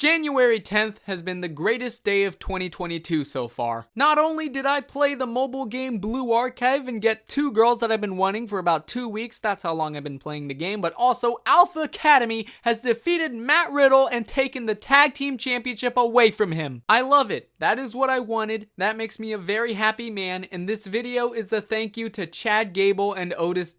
January 10th has been the greatest day of 2022 so far. Not only did I play the mobile game Blue Archive and get 2 girls that I've been wanting for about 2 weeks, that's how long I've been playing the game, but also Alpha Academy has defeated Matt Riddle and taken the tag team championship away from him. I love it. That is what I wanted. That makes me a very happy man, and this video is a thank you to Chad Gable and Otis.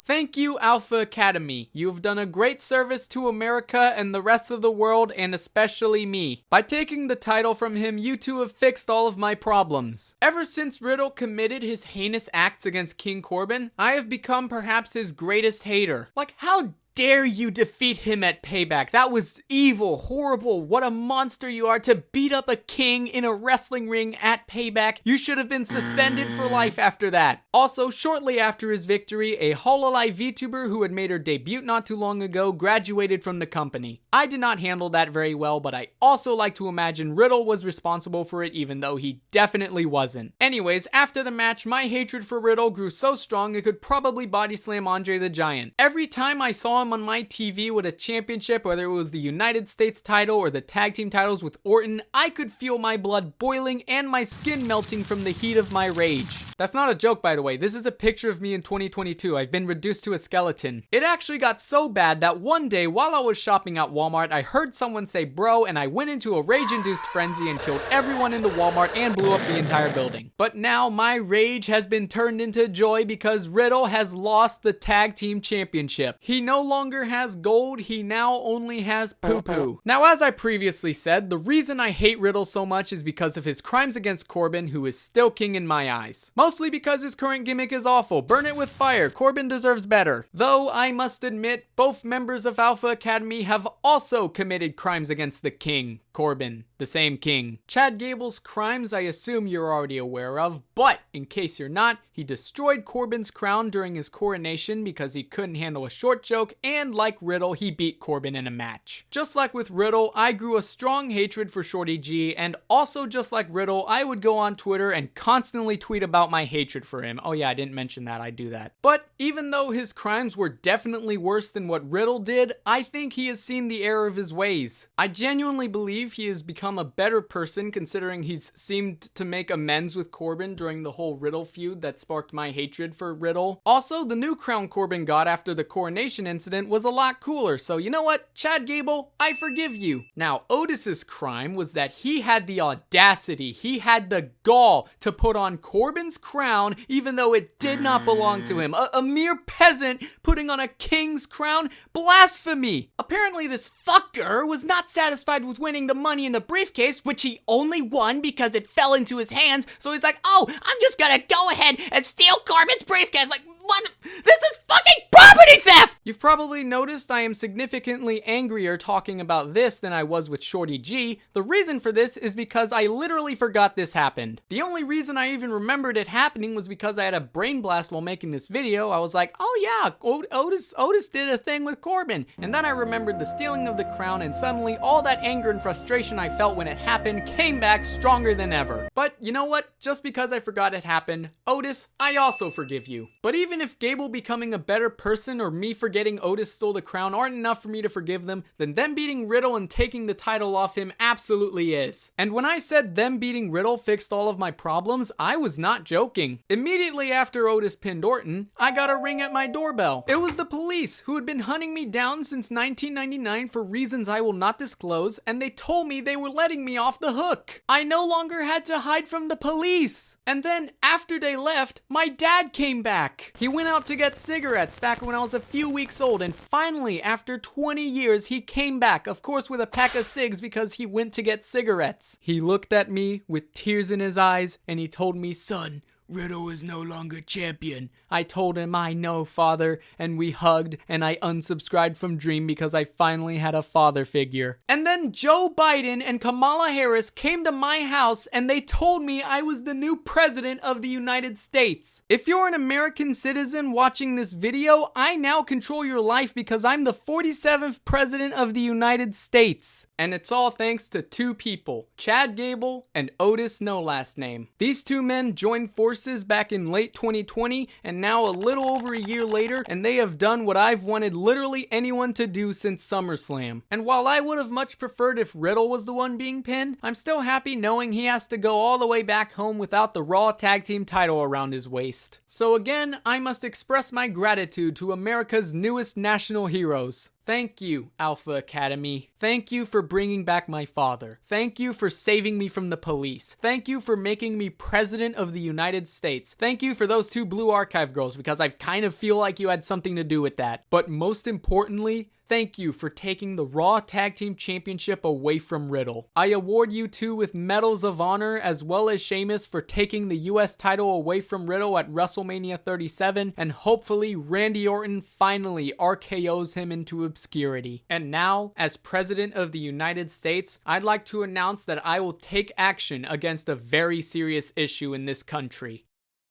Thank you, Alpha Academy. You have done a great service to America and the rest of the world, and especially me. By taking the title from him, you two have fixed all of my problems. Ever since Riddle committed his heinous acts against King Corbin, I have become perhaps his greatest hater. Like, how dare you defeat him at Payback? That was evil, horrible. What a monster you are to beat up a king in a wrestling ring at Payback. You should have been suspended for life after that. Also, shortly after his victory, a Hololive VTuber who had made her debut not too long ago graduated from the company. I did not handle that very well, but I also like to imagine Riddle was responsible for it, even though he definitely wasn't. Anyways, after the match, my hatred for Riddle grew so strong it could probably body slam Andre the Giant. Every time I saw him on my TV with a championship, whether it was the United States title or the tag team titles with Orton, I could feel my blood boiling and my skin melting from the heat of my rage. That's not a joke, by the way. This is a picture of me in 2022. I've been reduced to a skeleton. It actually got so bad that one day while I was shopping at Walmart, I heard someone say bro, and I went into a rage-induced frenzy and killed everyone in the Walmart and blew up the entire building. But now my rage has been turned into joy because Riddle has lost the tag team championship. He no longer has gold, he now only has poo-poo. Now, as I previously said, the reason I hate Riddle so much is because of his crimes against Corbin, who is still king in my eyes. Mostly because his current gimmick is awful. Burn it with fire. Corbin deserves better. Though, I must admit, both members of Alpha Academy have also committed crimes against the king, Corbin, the same king. Chad Gable's crimes I assume you're already aware of, but in case you're not, he destroyed Corbin's crown during his coronation because he couldn't handle a short joke, and like Riddle, he beat Corbin in a match. Just like with Riddle, I grew a strong hatred for Shorty G, and also just like Riddle, I would go on Twitter and constantly tweet about my hatred for him. Oh yeah, I didn't mention that, I do that. But even though his crimes were definitely worse than what Riddle did, I think he has seen the error of his ways. I genuinely believe he has become a better person considering he's seemed to make amends with Corbin during the whole Riddle feud that sparked my hatred for Riddle. Also, the new crown Corbin got after the coronation incident was a lot cooler, so you know what? Chad Gable, I forgive you. Now, Otis's crime was that he had the audacity, he had the gall to put on Corbin's crown even though it did not belong to him. A mere peasant putting on a king's crown? Blasphemy! Apparently this fucker was not satisfied with winning the money in the briefcase, which he only won because it fell into his hands, so he's like, oh, I'm just gonna go ahead and steal Corbin's briefcase. Like, what? This is fucking property theft! You've probably noticed I am significantly angrier talking about this than I was with Shorty G. The reason for this is because I literally forgot this happened. The only reason I even remembered it happening was because I had a brain blast while making this video. I was like, oh yeah, Otis did a thing with Corbin. And then I remembered the stealing of the crown, and suddenly all that anger and frustration I felt when it happened came back stronger than ever. But you know what? Just because I forgot it happened, Otis, I also forgive you. But even if Gable becoming a better person or me forgetting Otis stole the crown aren't enough for me to forgive them, then them beating Riddle and taking the title off him absolutely is. And when I said them beating Riddle fixed all of my problems, I was not joking. Immediately after Otis pinned Orton, I got a ring at my doorbell. It was the police who had been hunting me down since 1999 for reasons I will not disclose, and they told me they were letting me off the hook. I no longer had to hide from the police. And then after they left, my dad came back. He went out to get cigarettes back when I was a few weeks old, and finally, after 20 years, he came back, of course with a pack of cigs because he went to get cigarettes. He looked at me with tears in his eyes, and he told me, son, Riddle is no longer champion. I told him I know, father, and we hugged, and I unsubscribed from Dream because I finally had a father figure. And then Joe Biden and Kamala Harris came to my house and they told me I was the new president of the United States. If you're an American citizen watching this video, I now control your life because I'm the 47th president of the United States. And it's all thanks to two people, Chad Gable and Otis no last name. These two men joined forces back in late 2020 and now a little over a year later, and they have done what I've wanted literally anyone to do since SummerSlam. And while I would have much preferred if Riddle was the one being pinned, I'm still happy knowing he has to go all the way back home without the Raw Tag Team title around his waist. So again, I must express my gratitude to America's newest national heroes. Thank you, Alpha Academy. Thank you for bringing back my father. Thank you for saving me from the police. Thank you for making me president of the United States. Thank you for those two Blue Archive girls, because I kind of feel like you had something to do with that. But most importantly, thank you for taking the Raw Tag Team Championship away from Riddle. I award you two with medals of honor, as well as Sheamus for taking the US title away from Riddle at WrestleMania 37, and hopefully Randy Orton finally RKO's him into obscurity. And now, as President of the United States, I'd like to announce that I will take action against a very serious issue in this country.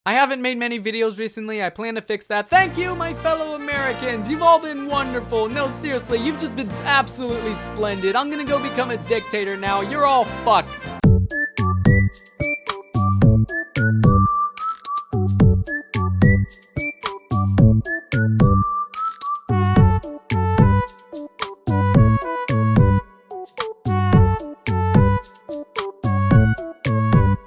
I haven't made many videos recently. I plan to fix that. Thank you, my fellow Americans. You've all been wonderful. No, seriously, you've just been absolutely splendid. I'm gonna go become a dictator now. You're all fucked.